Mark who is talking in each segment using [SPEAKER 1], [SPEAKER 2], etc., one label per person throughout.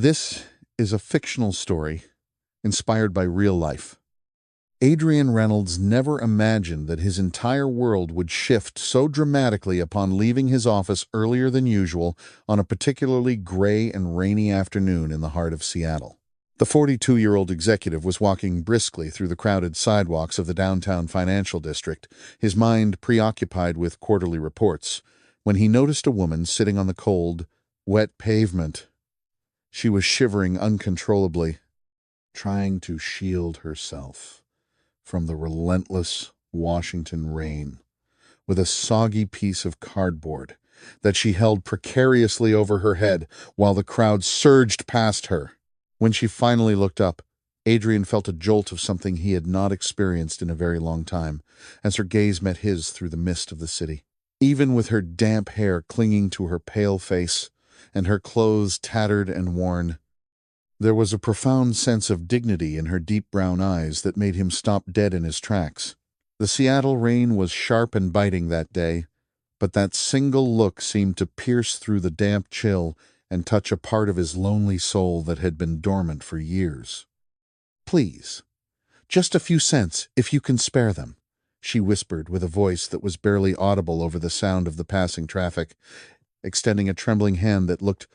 [SPEAKER 1] This is a fictional story inspired by real life. Adrian Reynolds never imagined that his entire world would shift so dramatically upon leaving his office earlier than usual on a particularly gray and rainy afternoon in the heart of Seattle. The 42-year-old executive was walking briskly through the crowded sidewalks of the downtown financial district, his mind preoccupied with quarterly reports, when he noticed a woman sitting on the cold, wet pavement. She was shivering uncontrollably, trying to shield herself from the relentless Washington rain with a soggy piece of cardboard that she held precariously over her head while the crowd surged past her. When she finally looked up, Adrian felt a jolt of something he had not experienced in a very long time, as her gaze met his through the mist of the city. Even with her damp hair clinging to her pale face and her clothes tattered and worn, there was a profound sense of dignity in her deep brown eyes that made him stop dead in his tracks. The Seattle rain was sharp and biting that day, but that single look seemed to pierce through the damp chill and touch a part of his lonely soul that had been dormant for years. "Please, just a few cents, if you can spare them," she whispered with a voice that was barely audible over the sound of the passing traffic, extending a trembling hand that looked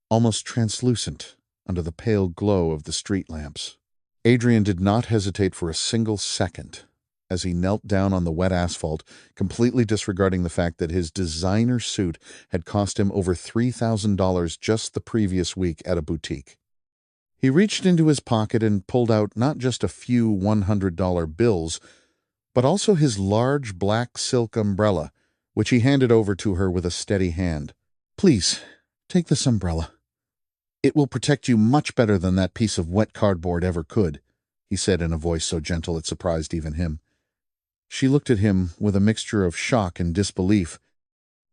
[SPEAKER 1] almost translucent under the pale glow of the street lamps. Adrian did not hesitate for a single second as he knelt down on the wet asphalt, completely disregarding the fact that his designer suit had cost him over $3,000 just the previous week at a boutique. He reached into his pocket and pulled out not just a few $100 bills, but also his large black silk umbrella, which he handed over to her with a steady hand. "Please, take this umbrella. It will protect you much better than that piece of wet cardboard ever could," he said in a voice so gentle it surprised even him. She looked at him with a mixture of shock and disbelief,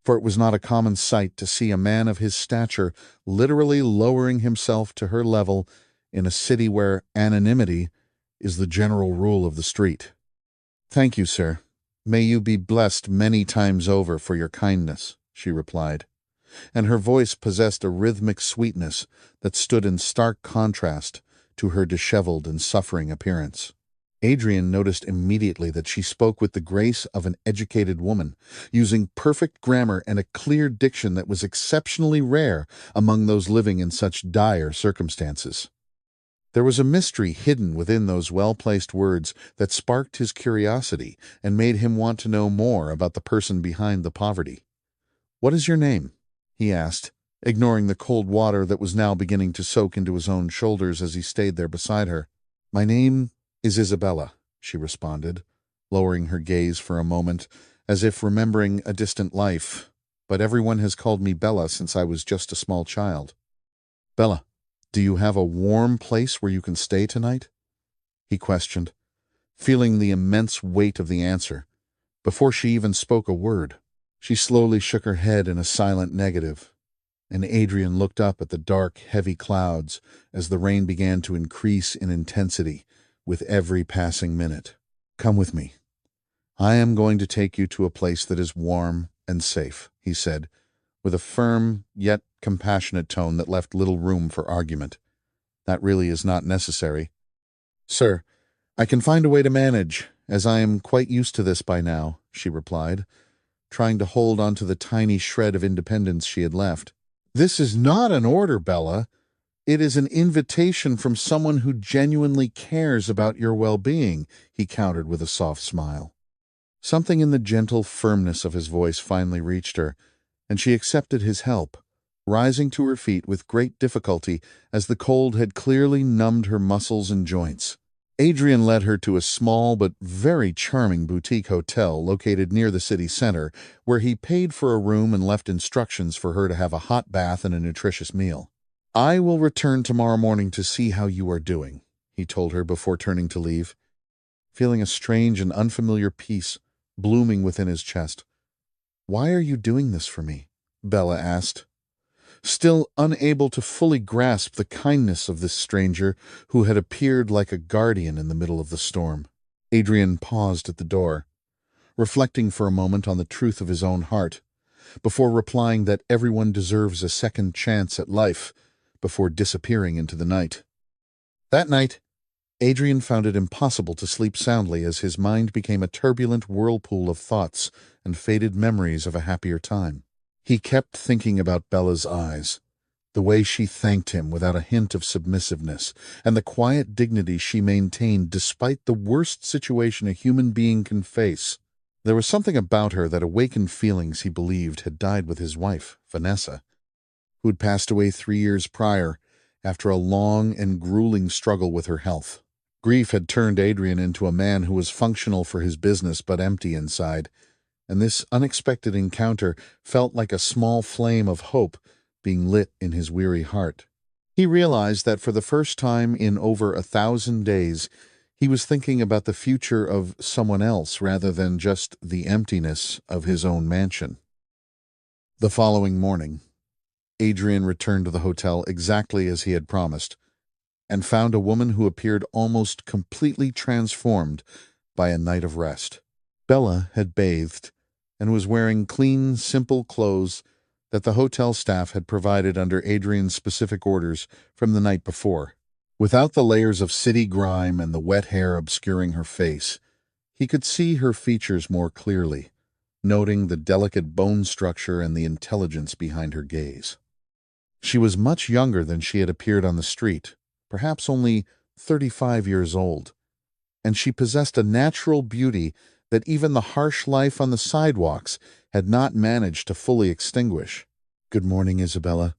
[SPEAKER 1] for it was not a common sight to see a man of his stature literally lowering himself to her level in a city where anonymity is the general rule of the street. "Thank you, sir. May you be blessed many times over for your kindness," she replied, and her voice possessed a rhythmic sweetness that stood in stark contrast to her disheveled and suffering appearance. Adrian noticed immediately that she spoke with the grace of an educated woman, using perfect grammar and a clear diction that was exceptionally rare among those living in such dire circumstances. There was a mystery hidden within those well-placed words that sparked his curiosity and made him want to know more about the person behind the poverty. "What is your name?" he asked, ignoring the cold water that was now beginning to soak into his own shoulders as he stayed there beside her. "My name is Isabella," she responded, lowering her gaze for a moment, as if remembering a distant life. "But everyone has called me Bella since I was just a small child." "Bella, do you have a warm place where you can stay tonight?" he questioned, feeling the immense weight of the answer. Before she even spoke a word, she slowly shook her head in a silent negative, and Adrian looked up at the dark, heavy clouds as the rain began to increase in intensity with every passing minute. "Come with me. I am going to take you to a place that is warm and safe," he said, with a firm yet compassionate tone that left little room for argument. "That really is not necessary." "Sir, I can find a way to manage, as I am quite used to this by now," she replied, trying to hold on to the tiny shred of independence she had left. "This is not an order, Bella. It is an invitation from someone who genuinely cares about your well-being," he countered with a soft smile. Something in the gentle firmness of his voice finally reached her, and she accepted his help, rising to her feet with great difficulty as the cold had clearly numbed her muscles and joints. Adrian led her to a small but very charming boutique hotel located near the city center, where he paid for a room and left instructions for her to have a hot bath and a nutritious meal. "I will return tomorrow morning to see how you are doing," he told her before turning to leave, feeling a strange and unfamiliar peace blooming within his chest. "Why are you doing this for me?" Bella asked, still unable to fully grasp the kindness of this stranger who had appeared like a guardian in the middle of the storm. Adrian paused at the door, reflecting for a moment on the truth of his own heart, before replying that everyone deserves a second chance at life, before disappearing into the night. That night, Adrian found it impossible to sleep soundly as his mind became a turbulent whirlpool of thoughts and faded memories of a happier time. He kept thinking about Bella's eyes, the way she thanked him without a hint of submissiveness, and the quiet dignity she maintained despite the worst situation a human being can face. There was something about her that awakened feelings he believed had died with his wife, Vanessa, who had passed away 3 years prior after a long and grueling struggle with her health. Grief had turned Adrian into a man who was functional for his business but empty inside, and this unexpected encounter felt like a small flame of hope being lit in his weary heart. He realized that for the first time in over 1,000 days, he was thinking about the future of someone else rather than just the emptiness of his own mansion. The following morning, Adrian returned to the hotel exactly as he had promised, and found a woman who appeared almost completely transformed by a night of rest. Bella had bathed and was wearing clean, simple clothes that the hotel staff had provided under Adrian's specific orders from the night before. Without the layers of city grime and the wet hair obscuring her face, he could see her features more clearly, noting the delicate bone structure and the intelligence behind her gaze. She was much younger than she had appeared on the street, perhaps only 35 years old, and she possessed a natural beauty that even the harsh life on the sidewalks had not managed to fully extinguish. "Good morning, Isabella.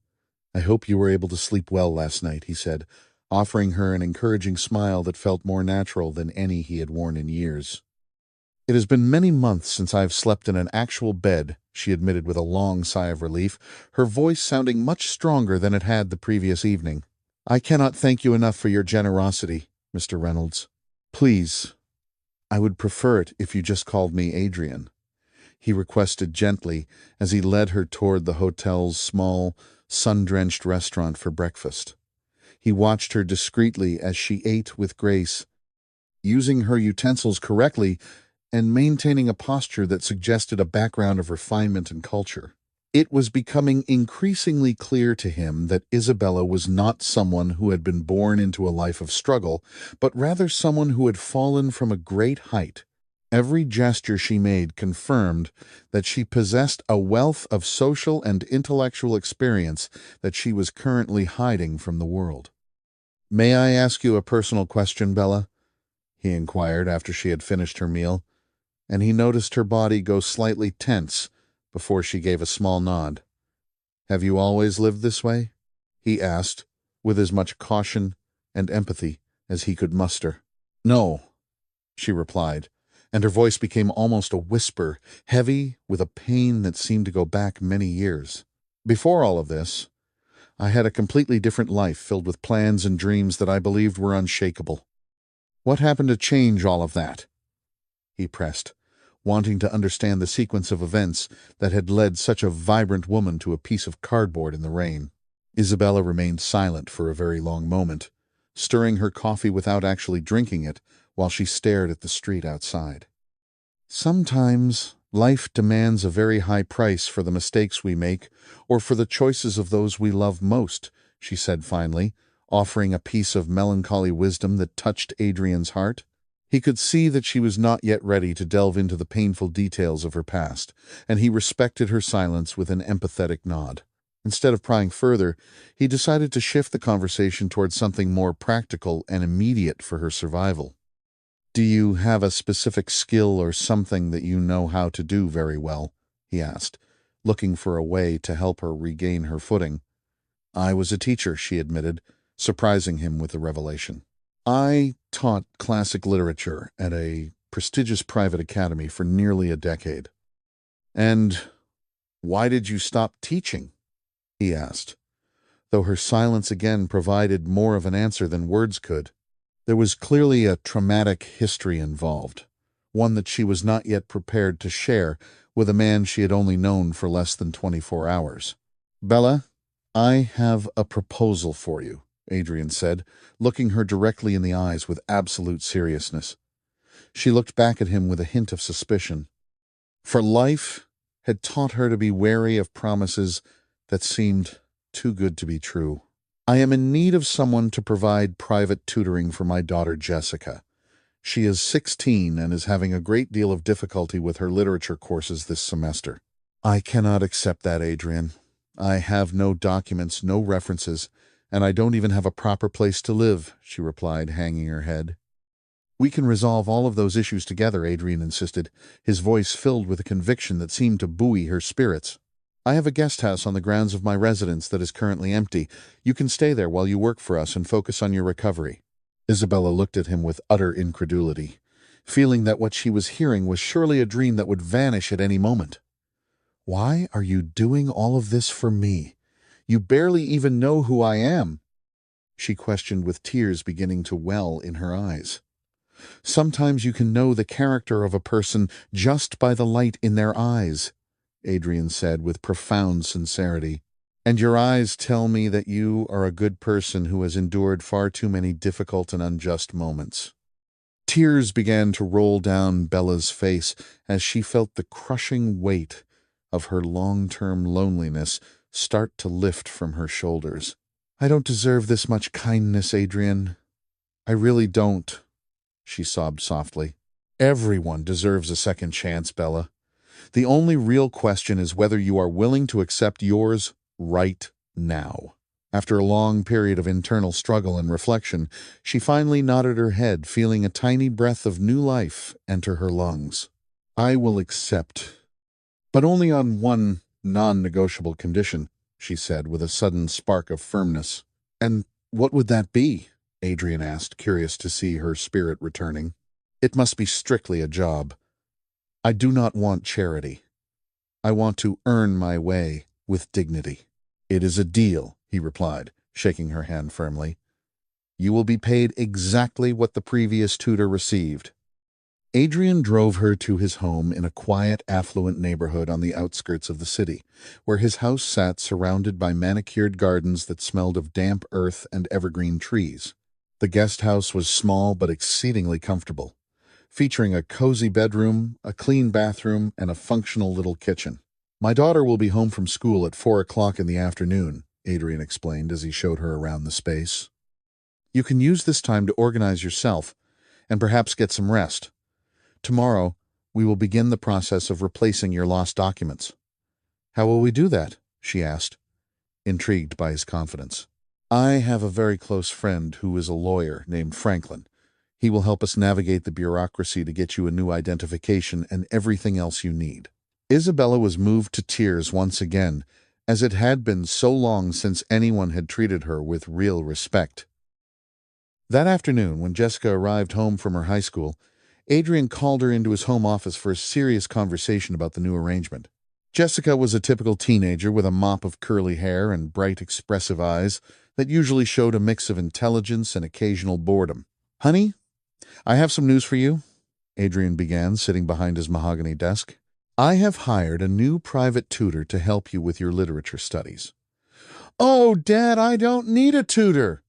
[SPEAKER 1] I hope you were able to sleep well last night," he said, offering her an encouraging smile that felt more natural than any he had worn in years. "It has been many months since I have slept in an actual bed," she admitted with a long sigh of relief, her voice sounding much stronger than it had the previous evening. "I cannot thank you enough for your generosity, Mr. Reynolds. Please, I would prefer it if you just called me Adrian," he requested gently as he led her toward the hotel's small, sun-drenched restaurant for breakfast. He watched her discreetly as she ate with grace, using her utensils correctly and maintaining a posture that suggested a background of refinement and culture. It was becoming increasingly clear to him that Isabella was not someone who had been born into a life of struggle, but rather someone who had fallen from a great height. Every gesture she made confirmed that she possessed a wealth of social and intellectual experience that she was currently hiding from the world. "May I ask you a personal question, Bella?" he inquired after she had finished her meal, and he noticed her body go slightly tense before she gave a small nod. "Have you always lived this way?" he asked, with as much caution and empathy as he could muster. "No," she replied, and her voice became almost a whisper, heavy with a pain that seemed to go back many years. "Before all of this, I had a completely different life filled with plans and dreams that I believed were unshakable. What happened to change all of that?" he pressed, wanting to understand the sequence of events that had led such a vibrant woman to a piece of cardboard in the rain. Isabella remained silent for a very long moment, stirring her coffee without actually drinking it while she stared at the street outside. "Sometimes life demands a very high price for the mistakes we make or for the choices of those we love most," she said finally, offering a piece of melancholy wisdom that touched Adrian's heart. He could see that she was not yet ready to delve into the painful details of her past, and he respected her silence with an empathetic nod. Instead of prying further, he decided to shift the conversation towards something more practical and immediate for her survival. "Do you have a specific skill or something that you know how to do very well?" he asked, looking for a way to help her regain her footing. "I was a teacher," she admitted, surprising him with the revelation. "I taught classic literature at a prestigious private academy for nearly a decade." "And why did you stop teaching?" he asked, though her silence again provided more of an answer than words could. There was clearly a traumatic history involved, one that she was not yet prepared to share with a man she had only known for less than 24 hours. "Bella, I have a proposal for you," Adrian said, looking her directly in the eyes with absolute seriousness. She looked back at him with a hint of suspicion, for life had taught her to be wary of promises that seemed too good to be true. I am in need of someone to provide private tutoring for my daughter Jessica. She is 16 and is having a great deal of difficulty with her literature courses this semester. I cannot accept that, Adrian. I have no documents, no references, and I don't even have a proper place to live, she replied, hanging her head. We can resolve all of those issues together, Adrian insisted, his voice filled with a conviction that seemed to buoy her spirits. I have a guest house on the grounds of my residence that is currently empty. You can stay there while you work for us and focus on your recovery. Isabella looked at him with utter incredulity, feeling that what she was hearing was surely a dream that would vanish at any moment. Why are you doing all of this for me? You barely even know who I am, she questioned with tears beginning to well in her eyes. Sometimes you can know the character of a person just by the light in their eyes, Adrian said with profound sincerity. And your eyes tell me that you are a good person who has endured far too many difficult and unjust moments. Tears began to roll down Bella's face as she felt the crushing weight of her long-term loneliness start to lift from her shoulders. I don't deserve this much kindness, Adrian. I really don't, she sobbed softly. Everyone deserves a second chance, Bella. The only real question is whether you are willing to accept yours right now. After a long period of internal struggle and reflection, she finally nodded her head, feeling a tiny breath of new life enter her lungs. I will accept, but only on one non-negotiable condition, she said with a sudden spark of firmness. And what would that be? Adrian asked, curious to see her spirit returning. It must be strictly a job. I do not want charity. I want to earn my way with dignity. It is a deal, he replied, shaking her hand firmly. You will be paid exactly what the previous tutor received. Adrian drove her to his home in a quiet, affluent neighborhood on the outskirts of the city, where his house sat surrounded by manicured gardens that smelled of damp earth and evergreen trees. The guest house was small but exceedingly comfortable, featuring a cozy bedroom, a clean bathroom, and a functional little kitchen. My daughter will be home from school at 4 o'clock in the afternoon, Adrian explained as he showed her around the space. You can use this time to organize yourself and perhaps get some rest. Tomorrow, we will begin the process of replacing your lost documents. How will we do that? She asked, intrigued by his confidence. I have a very close friend who is a lawyer named Franklin. He will help us navigate the bureaucracy to get you a new identification and everything else you need. Isabella was moved to tears once again, as it had been so long since anyone had treated her with real respect. That afternoon, when Jessica arrived home from her high school, Adrian called her into his home office for a serious conversation about the new arrangement. Jessica was a typical teenager with a mop of curly hair and bright, expressive eyes that usually showed a mix of intelligence and occasional boredom. Honey, I have some news for you, Adrian began, sitting behind his mahogany desk. I have hired a new private tutor to help you with your literature studies. Oh, Dad, I don't need a tutor.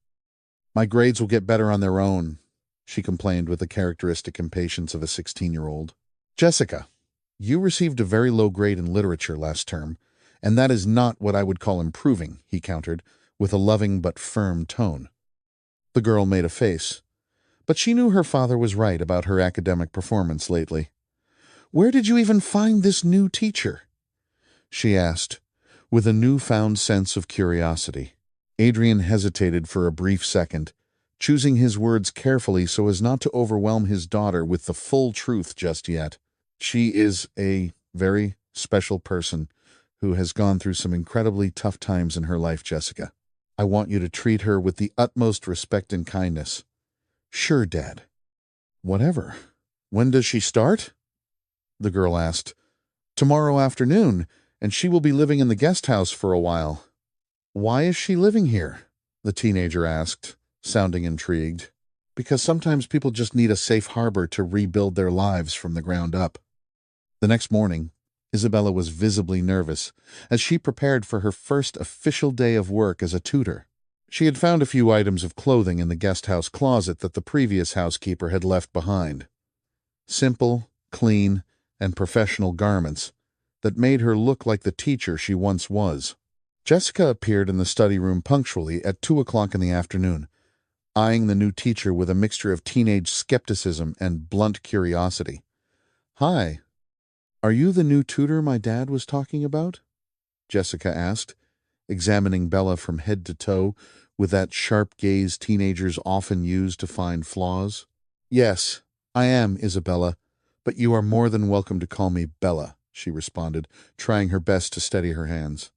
[SPEAKER 1] My grades will get better on their own, she complained with the characteristic impatience of a 16-year-old. Jessica, you received a very low grade in literature last term, and that is not what I would call improving, he countered, with a loving but firm tone. The girl made a face, but she knew her father was right about her academic performance lately. Where did you even find this new teacher? She asked, with a newfound sense of curiosity. Adrian hesitated for a brief second, choosing his words carefully so as not to overwhelm his daughter with the full truth just yet. She is a very special person who has gone through some incredibly tough times in her life, Jessica. I want you to treat her with the utmost respect and kindness. Sure, Dad. Whatever. When does she start? The girl asked. Tomorrow afternoon, and she will be living in the guest house for a while. Why is she living here? The teenager asked, sounding intrigued. Because sometimes people just need a safe harbor to rebuild their lives from the ground up. The next morning, Isabella was visibly nervous as she prepared for her first official day of work as a tutor. She had found a few items of clothing in the guest house closet that the previous housekeeper had left behind. Simple, clean, and professional garments that made her look like the teacher she once was. Jessica appeared in the study room punctually at 2 o'clock in the afternoon, eyeing the new teacher with a mixture of teenage skepticism and blunt curiosity. "Hi, are you the new tutor my dad was talking about?" Jessica asked, examining Bella from head to toe with that sharp gaze teenagers often use to find flaws. "Yes, I am, Isabella, but you are more than welcome to call me Bella," she responded, trying her best to steady her hands.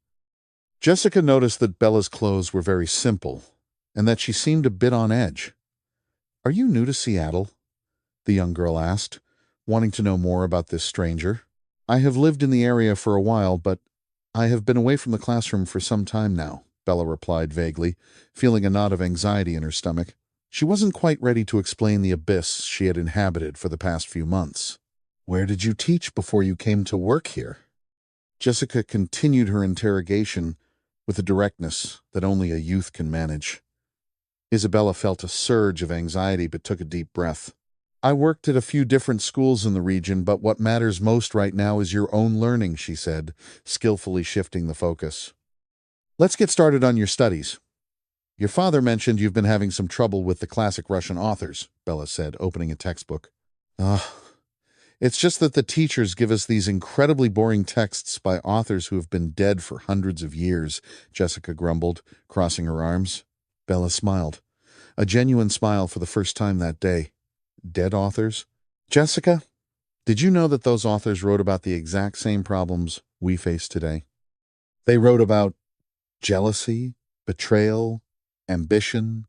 [SPEAKER 1] Jessica noticed that Bella's clothes were very simple, and that she seemed a bit on edge. "Are you new to Seattle?" the young girl asked, wanting to know more about this stranger. "I have lived in the area for a while, but I have been away from the classroom for some time now," Bella replied vaguely, feeling a knot of anxiety in her stomach. She wasn't quite ready to explain the abyss she had inhabited for the past few months. "Where did you teach before you came to work here?" Jessica continued her interrogation with a directness that only a youth can manage. Isabella felt a surge of anxiety but took a deep breath. "I worked at a few different schools in the region, but what matters most right now is your own learning," she said, skillfully shifting the focus. "Let's get started on your studies. Your father mentioned you've been having some trouble with the classic Russian authors," Bella said, opening a textbook. "Ah, it's just that the teachers give us these incredibly boring texts by authors who have been dead for hundreds of years," Jessica grumbled, crossing her arms. Bella smiled, a genuine smile for the first time that day. "Dead authors?" "Jessica, did you know that those authors wrote about the exact same problems we face today? They wrote about jealousy, betrayal, ambition,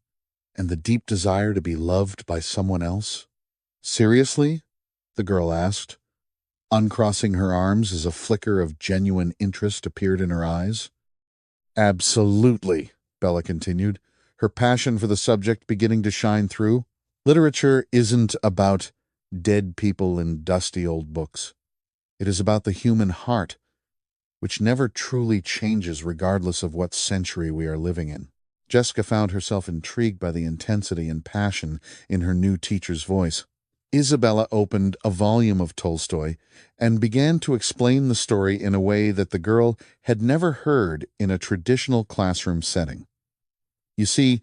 [SPEAKER 1] and the deep desire to be loved by someone else." "Seriously?" the girl asked, uncrossing her arms as a flicker of genuine interest appeared in her eyes. "Absolutely," Bella continued, her passion for the subject beginning to shine through. "Literature isn't about dead people in dusty old books. It is about the human heart, which never truly changes regardless of what century we are living in." Jessica found herself intrigued by the intensity and passion in her new teacher's voice. Isabella opened a volume of Tolstoy and began to explain the story in a way that the girl had never heard in a traditional classroom setting. "You see,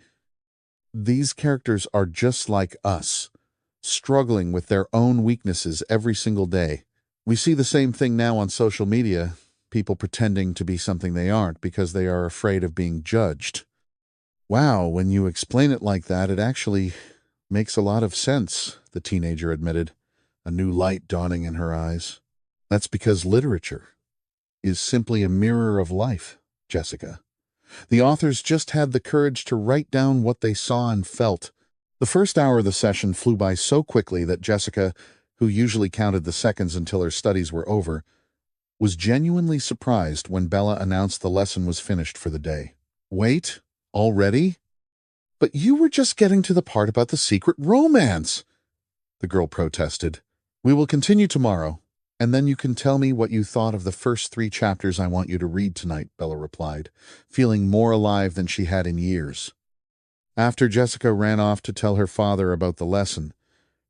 [SPEAKER 1] these characters are just like us, struggling with their own weaknesses every single day. We see the same thing now on social media, people pretending to be something they aren't because they are afraid of being judged." "Wow, when you explain it like that, it actually makes a lot of sense," the teenager admitted, a new light dawning in her eyes. "That's because literature is simply a mirror of life, Jessica. The authors just had the courage to write down what they saw and felt." The first hour of the session flew by so quickly that Jessica, who usually counted the seconds until her studies were over, was genuinely surprised when Bella announced the lesson was finished for the day. "Wait, already? But you were just getting to the part about the secret romance," the girl protested. "We will continue tomorrow, and then you can tell me what you thought of the first 3 chapters I want you to read tonight," Bella replied, feeling more alive than she had in years. After Jessica ran off to tell her father about the lesson,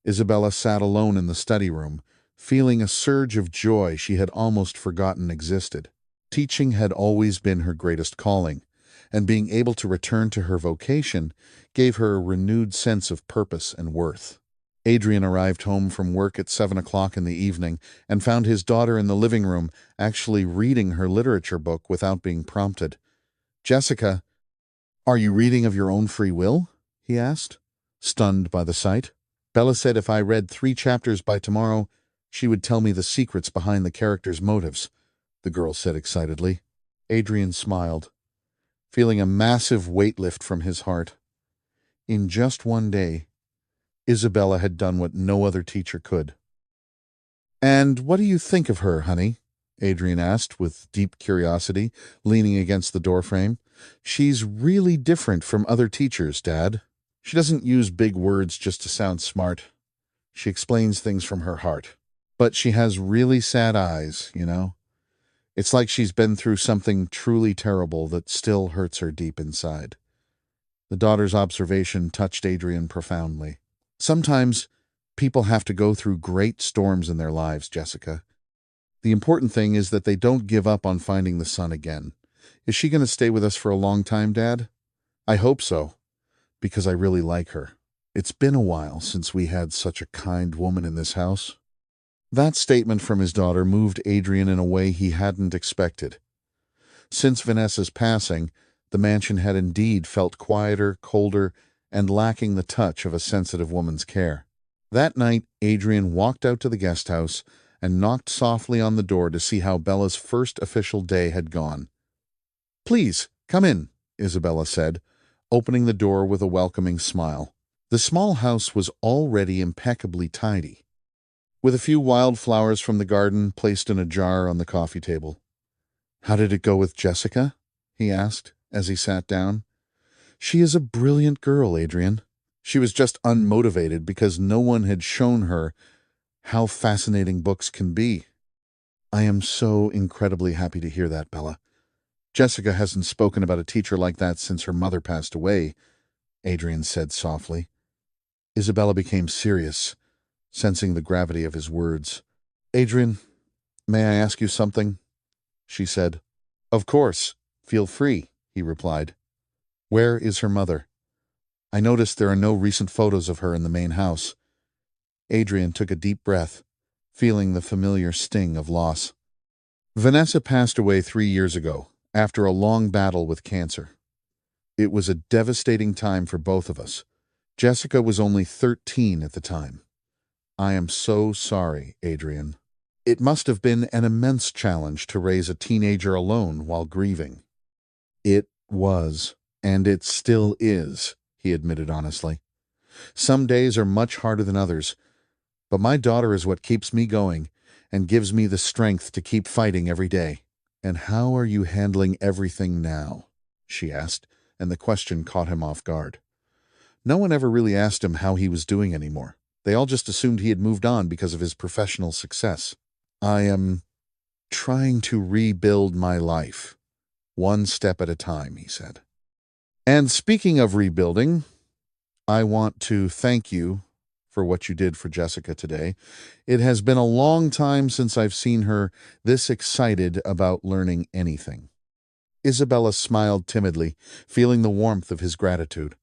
[SPEAKER 1] Isabella sat alone in the study room, feeling a surge of joy she had almost forgotten existed. Teaching had always been her greatest calling, and being able to return to her vocation gave her a renewed sense of purpose and worth. Adrian arrived home from work at 7 o'clock in the evening and found his daughter in the living room, actually reading her literature book without being prompted. "Jessica, are you reading of your own free will?" he asked, stunned by the sight. "Bella said if I read 3 chapters by tomorrow, she would tell me the secrets behind the characters' motives," the girl said excitedly. Adrian smiled, feeling a massive weight lift from his heart. In just one day, Isabella had done what no other teacher could. "And what do you think of her, honey?" Adrian asked with deep curiosity, leaning against the doorframe. "She's really different from other teachers, Dad. She doesn't use big words just to sound smart. She explains things from her heart. But she has really sad eyes, you know? It's like she's been through something truly terrible that still hurts her deep inside." The daughter's observation touched Adrian profoundly. "Sometimes people have to go through great storms in their lives, Jessica. The important thing is that they don't give up on finding the sun again. Is she going to stay with us for a long time, Dad? I hope so, because I really like her. It's been a while since we had such a kind woman in this house. That statement from his daughter moved Adrian in a way he hadn't expected. Since Vanessa's passing, the mansion had indeed felt quieter, colder, and lacking the touch of a sensitive woman's care. That night, Adrian walked out to the guest house and knocked softly on the door to see how Bella's first official day had gone. "Please, come in," Isabella said, opening the door with a welcoming smile. The small house was already impeccably tidy, with a few wildflowers from the garden placed in a jar on the coffee table. "How did it go with Jessica?" he asked as he sat down. "She is a brilliant girl, Adrian. She was just unmotivated because no one had shown her how fascinating books can be." "I am so incredibly happy to hear that, Bella. Jessica hasn't spoken about a teacher like that since her mother passed away," Adrian said softly. Isabella became serious, sensing the gravity of his words. "Adrian, may I ask you something?" she said. "Of course. Feel free," he replied. "Where is her mother? I noticed there are no recent photos of her in the main house." Adrian took a deep breath, feeling the familiar sting of loss. "Vanessa passed away 3 years ago, after a long battle with cancer. It was a devastating time for both of us. Jessica was only 13 at the time. I am so sorry, Adrian. It must have been an immense challenge to raise a teenager alone while grieving." "It was, and it still is," he admitted honestly. "Some days are much harder than others, but my daughter is what keeps me going and gives me the strength to keep fighting every day." "And how are you handling everything now?" she asked, and the question caught him off guard. No one ever really asked him how he was doing anymore. They all just assumed he had moved on because of his professional success. "I am trying to rebuild my life, one step at a time," he said. "And speaking of rebuilding, I want to thank you for what you did for Jessica today. It has been a long time since I've seen her this excited about learning anything." Isabella smiled timidly, feeling the warmth of his gratitude.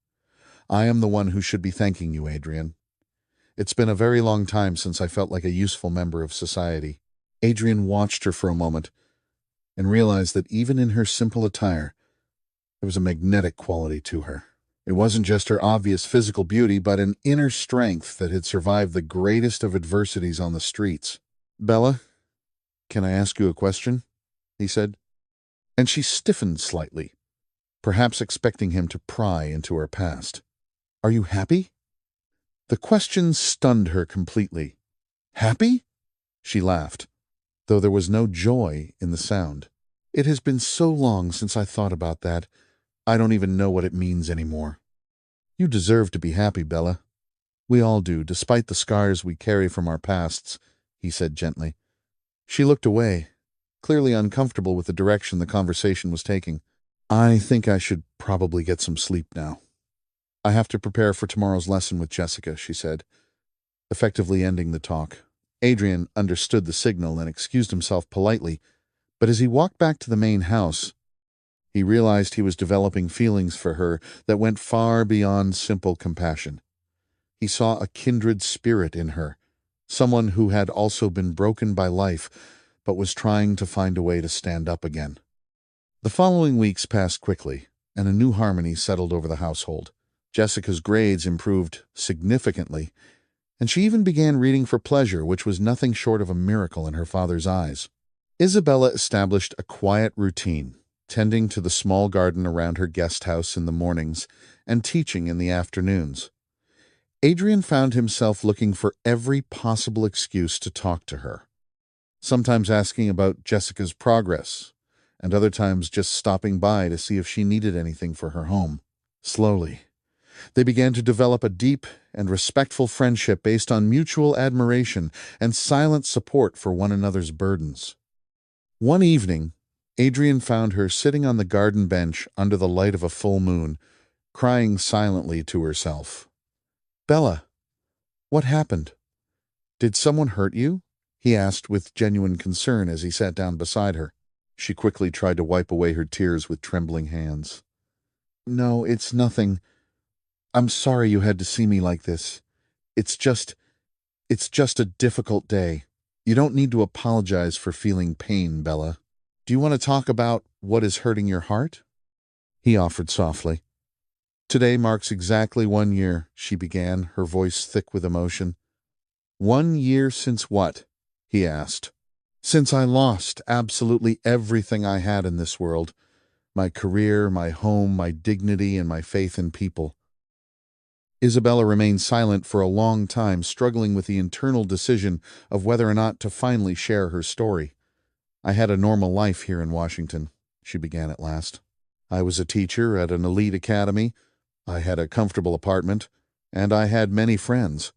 [SPEAKER 1] "I am the one who should be thanking you, Adrian. It's been a very long time since I felt like a useful member of society." Adrian watched her for a moment and realized that even in her simple attire, there was a magnetic quality to her. It wasn't just her obvious physical beauty, but an inner strength that had survived the greatest of adversities on the streets. "Bella, can I ask you a question?" he said. And she stiffened slightly, perhaps expecting him to pry into her past. "Are you happy?" The question stunned her completely. "Happy?" She laughed, though there was no joy in the sound. "It has been so long since I thought about that. I don't even know what it means anymore." "You deserve to be happy, Bella. We all do, despite the scars we carry from our pasts," he said gently. She looked away, clearly uncomfortable with the direction the conversation was taking. "I think I should probably get some sleep now. I have to prepare for tomorrow's lesson with Jessica," she said, effectively ending the talk. Adrian understood the signal and excused himself politely, but as he walked back to the main house, he realized he was developing feelings for her that went far beyond simple compassion. He saw a kindred spirit in her, someone who had also been broken by life, but was trying to find a way to stand up again. The following weeks passed quickly, and a new harmony settled over the household. Jessica's grades improved significantly, and she even began reading for pleasure, which was nothing short of a miracle in her father's eyes. Isabella established a quiet routine, tending to the small garden around her guest house in the mornings and teaching in the afternoons. Adrian found himself looking for every possible excuse to talk to her, sometimes asking about Jessica's progress, and other times just stopping by to see if she needed anything for her home. Slowly, they began to develop a deep and respectful friendship based on mutual admiration and silent support for one another's burdens. One evening, Adrian found her sitting on the garden bench under the light of a full moon, crying silently to herself. "Bella, what happened? Did someone hurt you?" he asked with genuine concern as he sat down beside her. She quickly tried to wipe away her tears with trembling hands. No, it's nothing. I'm sorry you had to see me like this. It's just, it's just a difficult day. You don't need to apologize for feeling pain, Bella. Do you want to talk about what is hurting your heart? He offered softly. Today marks exactly 1 year, she began, her voice thick with emotion. 1 year since what? He asked. Since I lost absolutely everything I had in this world. My career, my home, my dignity, and my faith in people. Isabella remained silent for a long time, struggling with the internal decision of whether or not to finally share her story. I had a normal life here in Washington, she began at last. I was a teacher at an elite academy, I had a comfortable apartment, and I had many friends.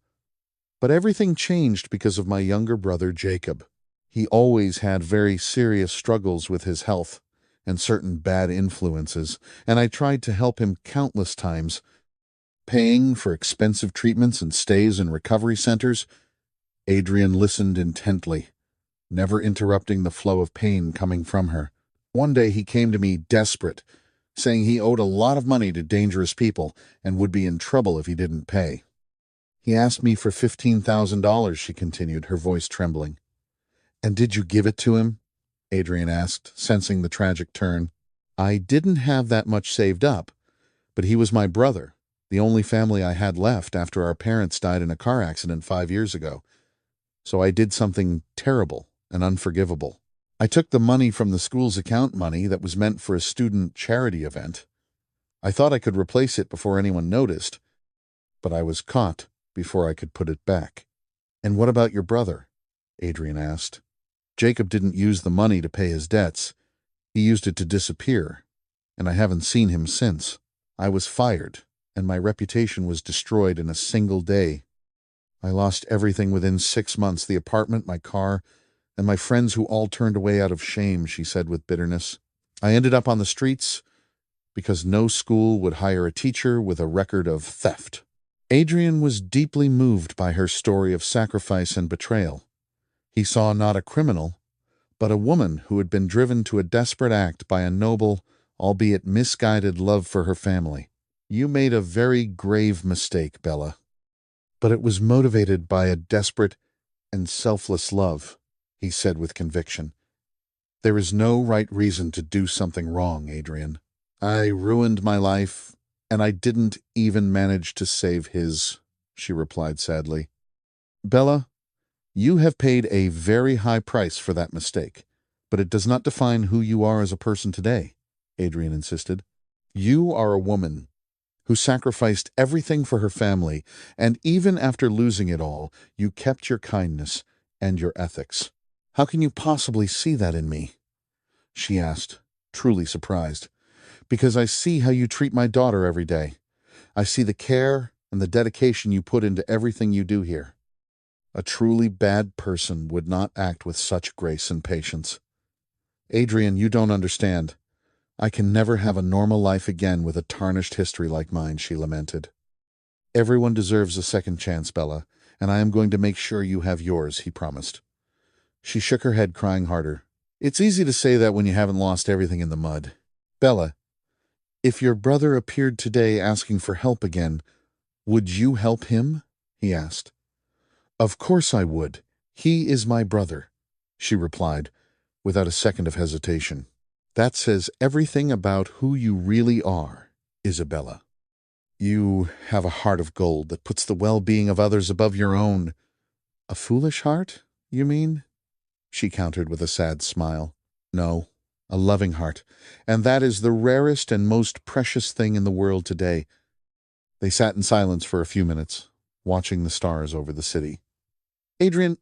[SPEAKER 1] But everything changed because of my younger brother, Jacob. He always had very serious struggles with his health and certain bad influences, and I tried to help him countless times, paying for expensive treatments and stays in recovery centers. Adrian listened intently, never interrupting the flow of pain coming from her. One day he came to me desperate, saying he owed a lot of money to dangerous people and would be in trouble if he didn't pay. He asked me for $15,000, she continued, her voice trembling. And did you give it to him? Adrian asked, sensing the tragic turn. I didn't have that much saved up, but he was my brother, the only family I had left after our parents died in a car accident 5 years ago. So I did something terrible and unforgivable. I took the money from the school's account money that was meant for a student charity event. I thought I could replace it before anyone noticed, but I was caught before I could put it back. And what about your brother? Adrian asked. Jacob didn't use the money to pay his debts. He used it to disappear, and I haven't seen him since. I was fired, and my reputation was destroyed in a single day. I lost everything within 6 months, the apartment, my car, and my friends who all turned away out of shame, she said with bitterness. I ended up on the streets because no school would hire a teacher with a record of theft. Adrian was deeply moved by her story of sacrifice and betrayal. He saw not a criminal, but a woman who had been driven to a desperate act by a noble, albeit misguided love for her family. You made a very grave mistake, Bella. But it was motivated by a desperate and selfless love, he said with conviction. There is no right reason to do something wrong, Adrian. I ruined my life, and I didn't even manage to save his, she replied sadly. Bella, you have paid a very high price for that mistake, but it does not define who you are as a person today, Adrian insisted. You are a woman who sacrificed everything for her family, and even after losing it all, you kept your kindness and your ethics. How can you possibly see that in me? She asked, truly surprised. Because I see how you treat my daughter every day. I see the care and the dedication you put into everything you do here. A truly bad person would not act with such grace and patience. Adrian, you don't understand. I can never have a normal life again with a tarnished history like mine, she lamented. Everyone deserves a second chance, Bella, and I am going to make sure you have yours, he promised. She shook her head, crying harder. It's easy to say that when you haven't lost everything in the mud. Bella, if your brother appeared today asking for help again, would you help him? He asked. Of course I would. He is my brother, she replied, without a second of hesitation. That says everything about who you really are, Isabella. You have a heart of gold that puts the well-being of others above your own. A foolish heart, you mean? She countered with a sad smile. No, a loving heart, and that is the rarest and most precious thing in the world today. They sat in silence for a few minutes, watching the stars over the city. Adrian,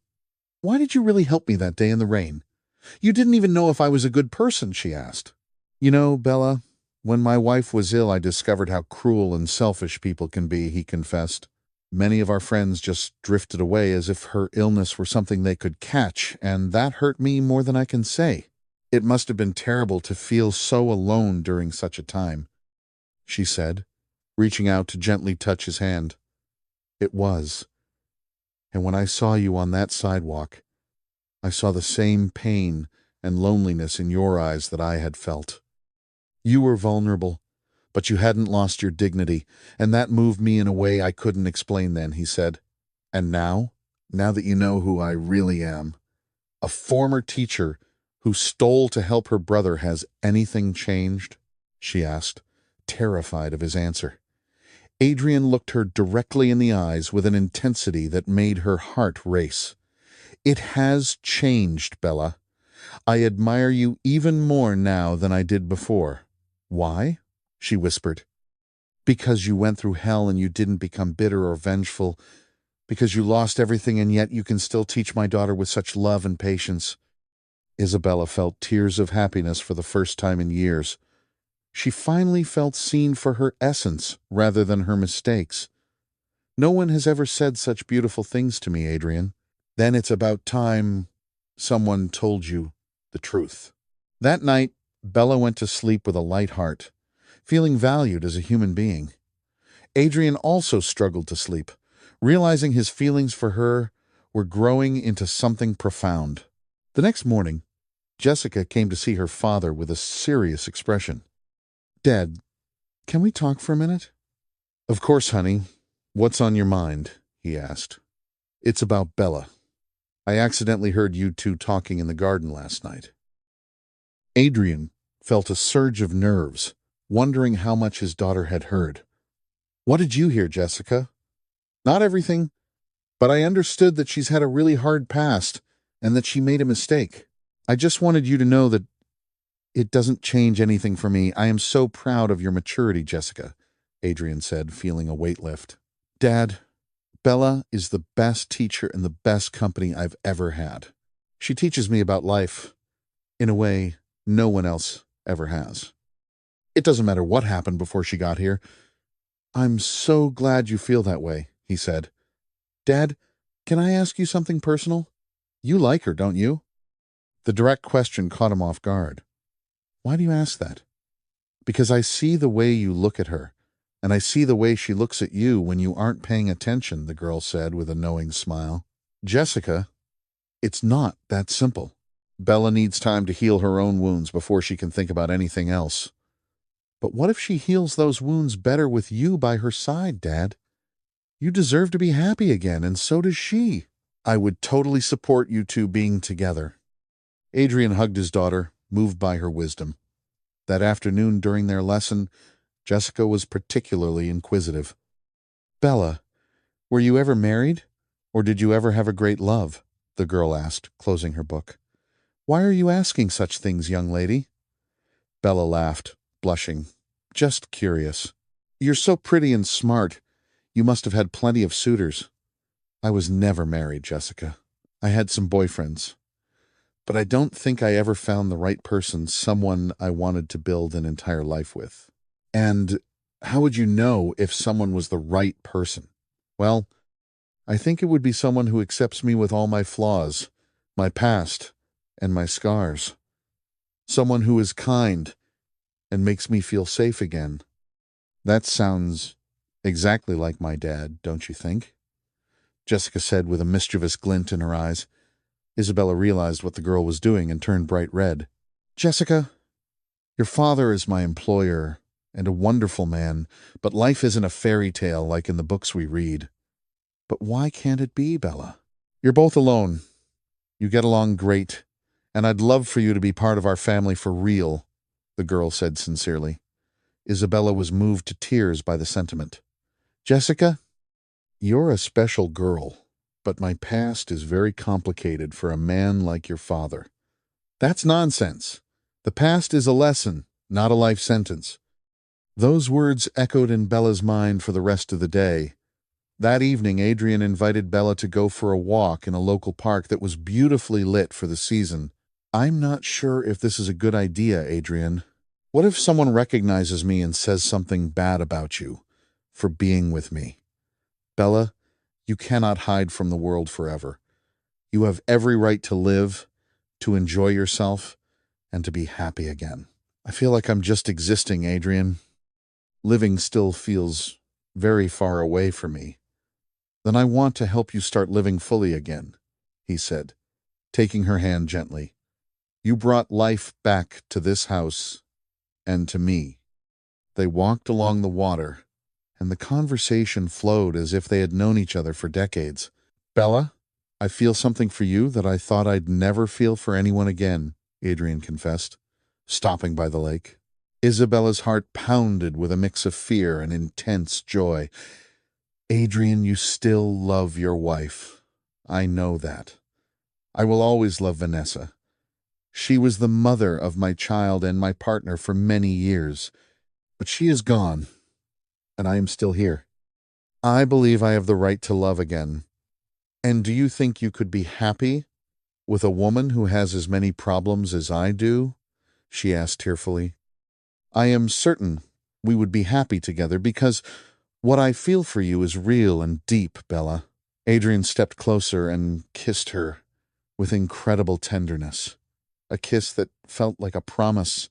[SPEAKER 1] why did you really help me that day in the rain? You didn't even know if I was a good person, she asked. You know, Bella, when my wife was ill, I discovered how cruel and selfish people can be, he confessed. Many of our friends just drifted away as if her illness were something they could catch, and that hurt me more than I can say. It must have been terrible to feel so alone during such a time, she said, reaching out to gently touch his hand. It was. And when I saw you on that sidewalk, I saw the same pain and loneliness in your eyes that I had felt. You were vulnerable, but you hadn't lost your dignity, and that moved me in a way I couldn't explain then," he said. "And now that you know who I really am, a former teacher who stole to help her brother, has anything changed?" she asked, terrified of his answer. Adrian looked her directly in the eyes with an intensity that made her heart race. "It has changed, Bella. I admire you even more now than I did before." "Why?" she whispered. "Because you went through hell and you didn't become bitter or vengeful. Because you lost everything and yet you can still teach my daughter with such love and patience." Isabella felt tears of happiness for the first time in years. She finally felt seen for her essence rather than her mistakes. "No one has ever said such beautiful things to me, Adrian." "Then it's about time someone told you the truth." That night, Bella went to sleep with a light heart, feeling valued as a human being. Adrian also struggled to sleep, realizing his feelings for her were growing into something profound. The next morning, Jessica came to see her father with a serious expression. "Dad, can we talk for a minute?" "Of course, honey. What's on your mind?" he asked. "It's about Bella. I accidentally heard you two talking in the garden last night." Adrian felt a surge of nerves, wondering how much his daughter had heard. "What did you hear, Jessica?" "Not everything, but I understood that she's had a really hard past and that she made a mistake. I just wanted you to know that it doesn't change anything for me. I am so proud of your maturity, Jessica," Adrian said, feeling a weight lift. "Dad, Bella is the best teacher and the best company I've ever had. She teaches me about life in a way no one else ever has. It doesn't matter what happened before she got here. I'm so glad you feel that way," he said. "Dad, can I ask you something personal? You like her, don't you?" The direct question caught him off guard. "Why do you ask that?" "Because I see the way you look at her, and I see the way she looks at you when you aren't paying attention," the girl said with a knowing smile. "Jessica, it's not that simple. Bella needs time to heal her own wounds before she can think about anything else." "But what if she heals those wounds better with you by her side, Dad? You deserve to be happy again, and so does she." "I would totally support you two being together." Adrian hugged his daughter, moved by her wisdom. That afternoon during their lesson, Jessica was particularly inquisitive. "Bella, were you ever married? Or did you ever have a great love?" the girl asked, closing her book. "Why are you asking such things, young lady?" Bella laughed, blushing. "Just curious. You're so pretty and smart. You must have had plenty of suitors." "I was never married, Jessica. I had some boyfriends. But I don't think I ever found the right person, someone I wanted to build an entire life with." "And how would you know if someone was the right person?" "Well, I think it would be someone who accepts me with all my flaws, my past, and my scars. Someone who is kind and makes me feel safe again." "That sounds exactly like my dad, don't you think?" Jessica said with a mischievous glint in her eyes. Isabella realized what the girl was doing and turned bright red. "Jessica, your father is my employer and a wonderful man, but life isn't a fairy tale like in the books we read." "But why can't it be, Bella?" "You're both alone. You get along great, and I'd love for you to be part of our family for real," the girl said sincerely. Isabella was moved to tears by the sentiment. "Jessica, you're a special girl, but my past is very complicated for a man like your father." "That's nonsense. The past is a lesson, not a life sentence." Those words echoed in Bella's mind for the rest of the day. That evening, Adrian invited Bella to go for a walk in a local park that was beautifully lit for the season. "I'm not sure if this is a good idea, Adrian. What if someone recognizes me and says something bad about you for being with me? Bella, you cannot hide from the world forever. You have every right to live, to enjoy yourself, and to be happy again." "I feel like I'm just existing, Adrian. Living still feels very far away for me." "Then I want to help you start living fully again," he said, taking her hand gently. You brought life back to this house and to me." They walked along the water, and the conversation flowed as if they had known each other for decades. "Bella, I feel something for you that I thought I'd never feel for anyone again," Adrian confessed, stopping by the lake. Isabella's heart pounded with a mix of fear and intense joy. "Adrian, you still love your wife. I know that. I will always love Vanessa. She was the mother of my child and my partner for many years. But she is gone, and I am still here. I believe I have the right to love again. And do you think you could be happy with a woman who has as many problems as I do?" she asked tearfully. "I am certain we would be happy together because what I feel for you is real and deep, Bella." Adrian stepped closer and kissed her with incredible tenderness, a kiss that felt like a promise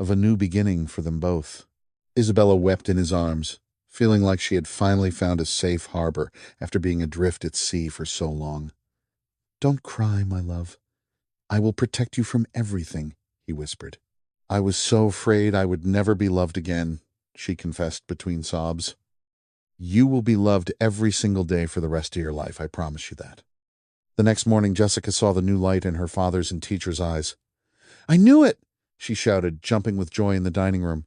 [SPEAKER 1] of a new beginning for them both. Isabella wept in his arms, feeling like she had finally found a safe harbor after being adrift at sea for so long. "Don't cry, my love. I will protect you from everything," he whispered. "I was so afraid I would never be loved again," she confessed between sobs. "You will be loved every single day for the rest of your life, I promise you that." The next morning, Jessica saw the new light in her father's and teacher's eyes. "I knew it!" she shouted, jumping with joy in the dining room.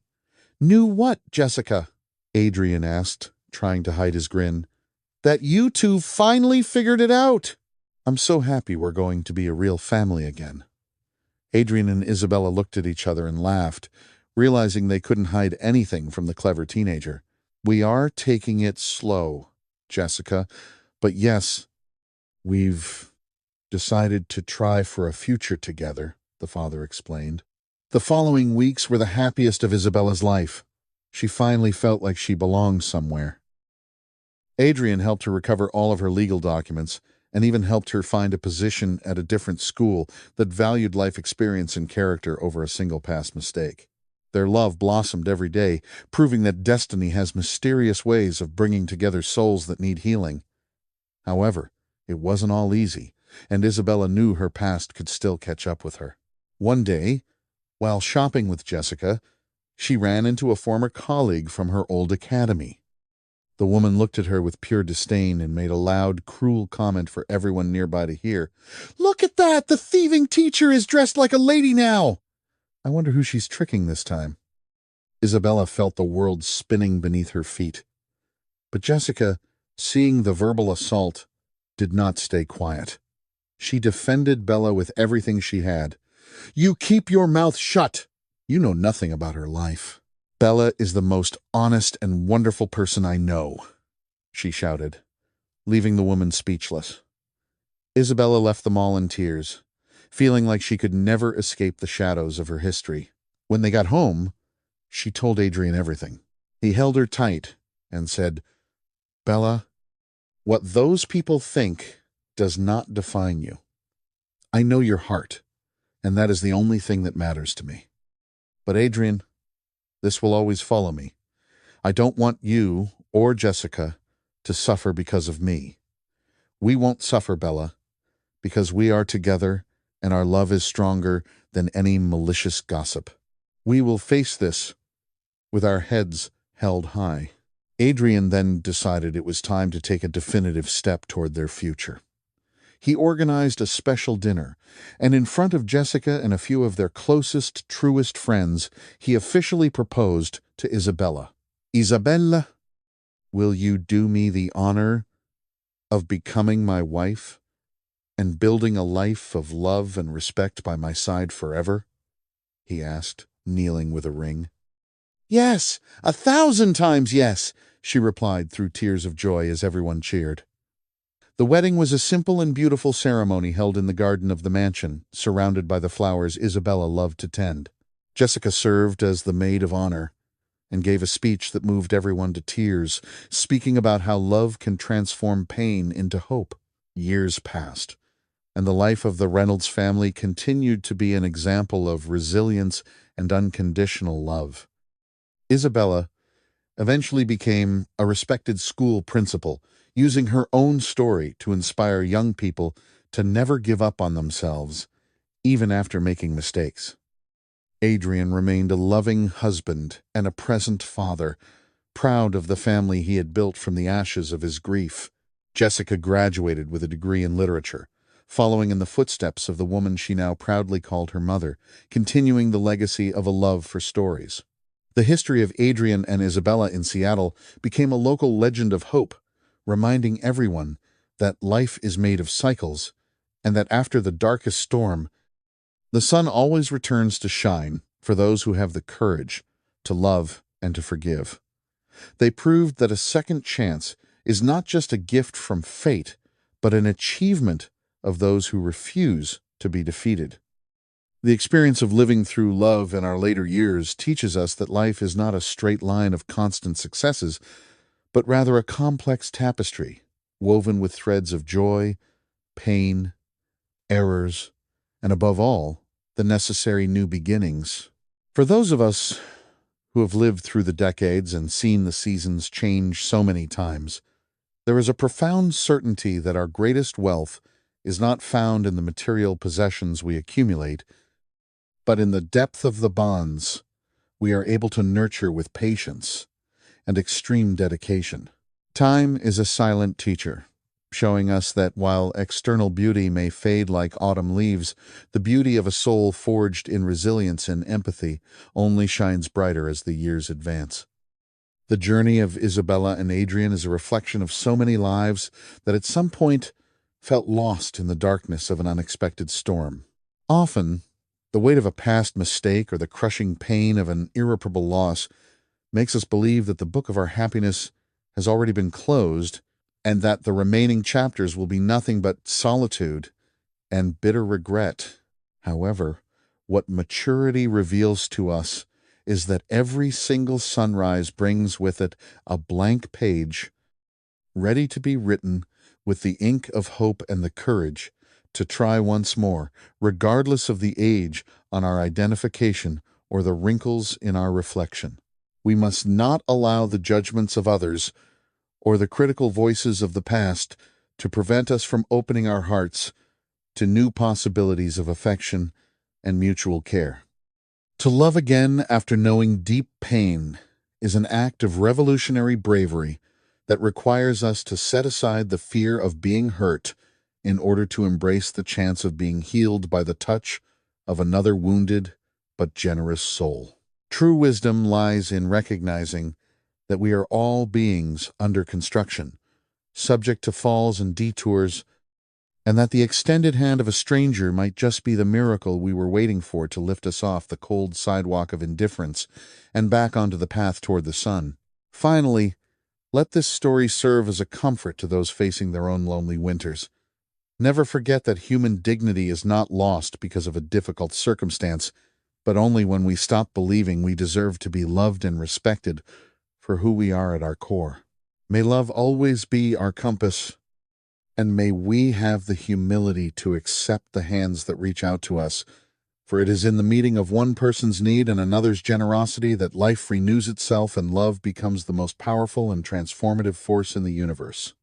[SPEAKER 1] "Knew what, Jessica?" Adrian asked, trying to hide his grin. "That you two finally figured it out." "I'm so happy we're going to be a real family again." Adrian and Isabella looked at each other and laughed, realizing they couldn't hide anything from the clever teenager. "We are taking it slow, Jessica, but yes, we've decided to try for a future together," the father explained. The following weeks were the happiest of Isabella's life. She finally felt like she belonged somewhere. Adrian helped her recover all of her legal documents and even helped her find a position at a different school that valued life experience and character over a single past mistake. Their love blossomed every day, proving that destiny has mysterious ways of bringing together souls that need healing. However, it wasn't all easy, and Isabella knew her past could still catch up with her. One day, while shopping with Jessica, she ran into a former colleague from her old academy. The woman looked at her with pure disdain and made a loud, cruel comment for everyone nearby to hear. "Look at that! The thieving teacher is dressed like a lady now! I wonder who she's tricking this time." Isabella felt the world spinning beneath her feet. But Jessica, seeing the verbal assault, did not stay quiet. She defended Bella with everything she had. "You keep your mouth shut! You know nothing about her life. Bella is the most honest and wonderful person I know," she shouted, leaving the woman speechless. Isabella left them all in tears, feeling like she could never escape the shadows of her history. When they got home, she told Adrian everything. He held her tight and said, "Bella, what those people think does not define you. I know your heart, and that is the only thing that matters to me. But Adrian, this will always follow me. I don't want you or Jessica to suffer because of me. We won't suffer, Bella, because we are together and our love is stronger than any malicious gossip. We will face this with our heads held high." Adrian then decided it was time to take a definitive step toward their future. He organized a special dinner, and in front of Jessica and a few of their closest, truest friends, he officially proposed to Isabella. "Isabella, will you do me the honor of becoming my wife and building a life of love and respect by my side forever?" he asked, kneeling with a ring. "Yes, 1,000 times yes," she replied through tears of joy as everyone cheered. The wedding was a simple and beautiful ceremony held in the garden of the mansion, surrounded by the flowers Isabella loved to tend. Jessica served as the maid of honor and gave a speech that moved everyone to tears, speaking about how love can transform pain into hope. Years passed, and the life of the Reynolds family continued to be an example of resilience and unconditional love. Isabella eventually became a respected school principal, using her own story to inspire young people to never give up on themselves, even after making mistakes. Adrian remained a loving husband and a present father, proud of the family he had built from the ashes of his grief. Jessica graduated with a degree in literature, following in the footsteps of the woman she now proudly called her mother, continuing the legacy of a love for stories. The history of Adrian and Isabella in Seattle became a local legend of hope, reminding everyone that life is made of cycles and that after the darkest storm, the sun always returns to shine for those who have the courage to love and to forgive. They proved that a second chance is not just a gift from fate, but an achievement of those who refuse to be defeated. The experience of living through love in our later years teaches us that life is not a straight line of constant successes, but rather a complex tapestry, woven with threads of joy, pain, errors, and above all, the necessary new beginnings. For those of us who have lived through the decades and seen the seasons change so many times, there is a profound certainty that our greatest wealth is not found in the material possessions we accumulate, but in the depth of the bonds we are able to nurture with patience and extreme dedication. Time is a silent teacher, showing us that while external beauty may fade like autumn leaves, the beauty of a soul forged in resilience and empathy only shines brighter as the years advance. The journey of Isabella and Adrian is a reflection of so many lives that at some point felt lost in the darkness of an unexpected storm. Often, the weight of a past mistake or the crushing pain of an irreparable loss makes us believe that the book of our happiness has already been closed and that the remaining chapters will be nothing but solitude and bitter regret. However, what maturity reveals to us is that every single sunrise brings with it a blank page, ready to be written with the ink of hope and the courage to try once more, regardless of the age on our identification or the wrinkles in our reflection. We must not allow the judgments of others or the critical voices of the past to prevent us from opening our hearts to new possibilities of affection and mutual care. To love again after knowing deep pain is an act of revolutionary bravery that requires us to set aside the fear of being hurt in order to embrace the chance of being healed by the touch of another wounded but generous soul. True wisdom lies in recognizing that we are all beings under construction, subject to falls and detours, and that the extended hand of a stranger might just be the miracle we were waiting for to lift us off the cold sidewalk of indifference and back onto the path toward the sun. Finally, let this story serve as a comfort to those facing their own lonely winters. Never forget that human dignity is not lost because of a difficult circumstance, but only when we stop believing we deserve to be loved and respected for who we are at our core. May love always be our compass, and may we have the humility to accept the hands that reach out to us, for it is in the meeting of one person's need and another's generosity that life renews itself and love becomes the most powerful and transformative force in the universe.